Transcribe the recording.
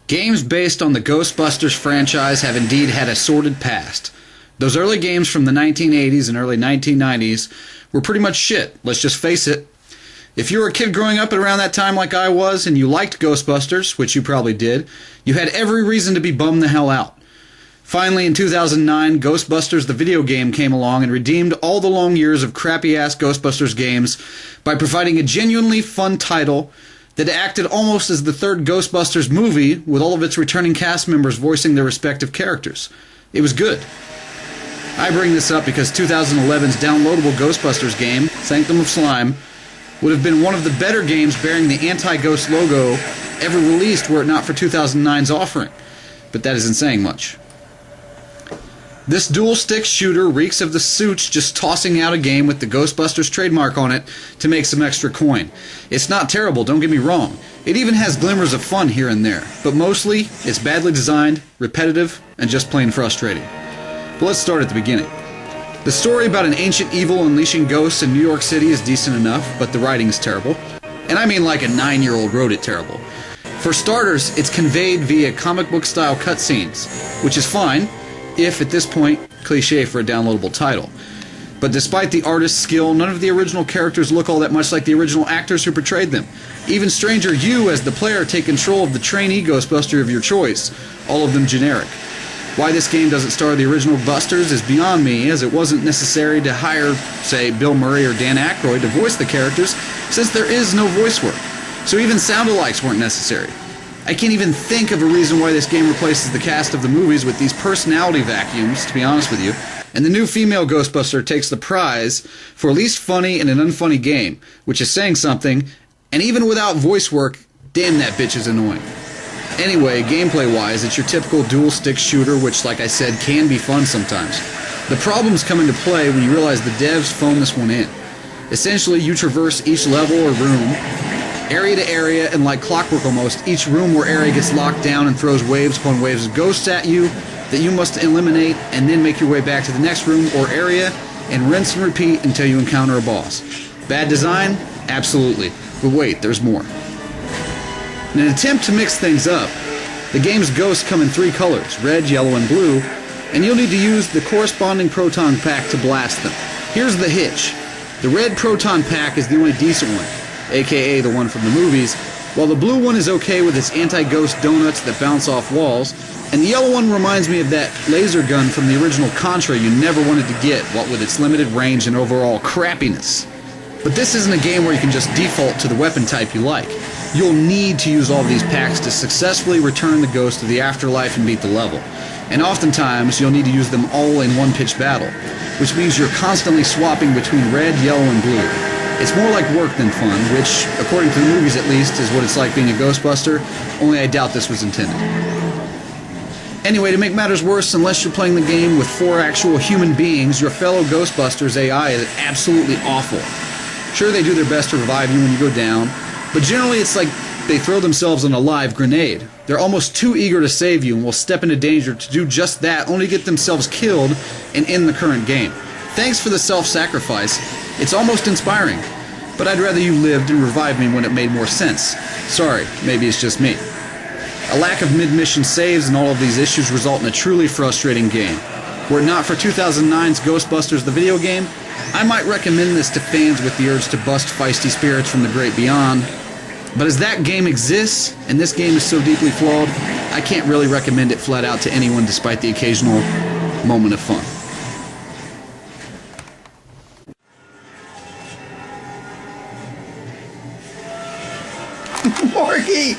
Games based on the Ghostbusters franchise have indeed had a sordid past. Those early games from the 1980s and early 1990s were pretty much shit, let's just face it. If you were a kid growing up at around that time like I was and you liked Ghostbusters, which you probably did, you had every reason to be bummed the hell out. Finally, in 2009, Ghostbusters the video game came along and redeemed all the long years of crappy-ass Ghostbusters games by providing a genuinely fun title that acted almost as the third Ghostbusters movie, with all of its returning cast members voicing their respective characters. It was good. I bring this up because 2011's downloadable Ghostbusters game, Sanctum of Slime, would have been one of the better games bearing the anti-ghost logo ever released were it not for 2009's offering. But that isn't saying much. This dual-stick shooter reeks of the suits just tossing out a game with the Ghostbusters trademark on it to make some extra coin. It's not terrible, don't get me wrong. It even has glimmers of fun here and there, but mostly it's badly designed, repetitive, and just plain frustrating. But let's start at the beginning. The story about an ancient evil unleashing ghosts in New York City is decent enough, but the writing's terrible. And I mean like a 9-year-old wrote it terrible. For starters, it's conveyed via comic book style cutscenes, which is fine, if, at this point, cliche for a downloadable title. But despite the artist's skill, none of the original characters look all that much like the original actors who portrayed them. Even stranger, you, as the player, take control of the trainee Ghostbuster of your choice, all of them generic. Why this game doesn't star the original Busters is beyond me, as it wasn't necessary to hire, say, Bill Murray or Dan Aykroyd to voice the characters, since there is no voice work. So even sound-alikes weren't necessary. I can't even think of a reason why this game replaces the cast of the movies with these personality vacuums, to be honest with you. And the new female Ghostbuster takes the prize for least funny in an unfunny game, which is saying something, and even without voice work, damn that bitch is annoying. Anyway, gameplay-wise, it's your typical dual-stick shooter, which, like I said, can be fun sometimes. The problems come into play when you realize the devs phoned this one in. Essentially, you traverse each level or room, area to area, and like clockwork almost, each room or area gets locked down and throws waves upon waves of ghosts at you that you must eliminate and then make your way back to the next room or area and rinse and repeat until you encounter a boss. Bad design? Absolutely. But wait, there's more. In an attempt to mix things up, the game's ghosts come in 3 colors, red, yellow, and blue, and you'll need to use the corresponding proton pack to blast them. Here's the hitch. The red proton pack is the only decent one, aka the one from the movies, while the blue one is okay with its anti-ghost donuts that bounce off walls, and the yellow one reminds me of that laser gun from the original Contra you never wanted to get, what with its limited range and overall crappiness. But this isn't a game where you can just default to the weapon type you like. You'll need to use all of these packs to successfully return the ghost to the afterlife and beat the level. And oftentimes, you'll need to use them all in one-pitch battle, which means you're constantly swapping between red, yellow, and blue. It's more like work than fun, which, according to the movies at least, is what it's like being a Ghostbuster, only I doubt this was intended. Anyway, to make matters worse, unless you're playing the game with 4 actual human beings, your fellow Ghostbusters AI is absolutely awful. Sure, they do their best to revive you when you go down, but generally it's like they throw themselves on a live grenade. They're almost too eager to save you and will step into danger to do just that, only to get themselves killed and end the current game. Thanks for the self-sacrifice. It's almost inspiring, but I'd rather you lived and revived me when it made more sense. Sorry, maybe it's just me. A lack of mid-mission saves and all of these issues result in a truly frustrating game. Were it not for 2009's Ghostbusters the video game, I might recommend this to fans with the urge to bust feisty spirits from the great beyond. But as that game exists, and this game is so deeply flawed, I can't really recommend it flat out to anyone despite the occasional moment of fun. Morgie!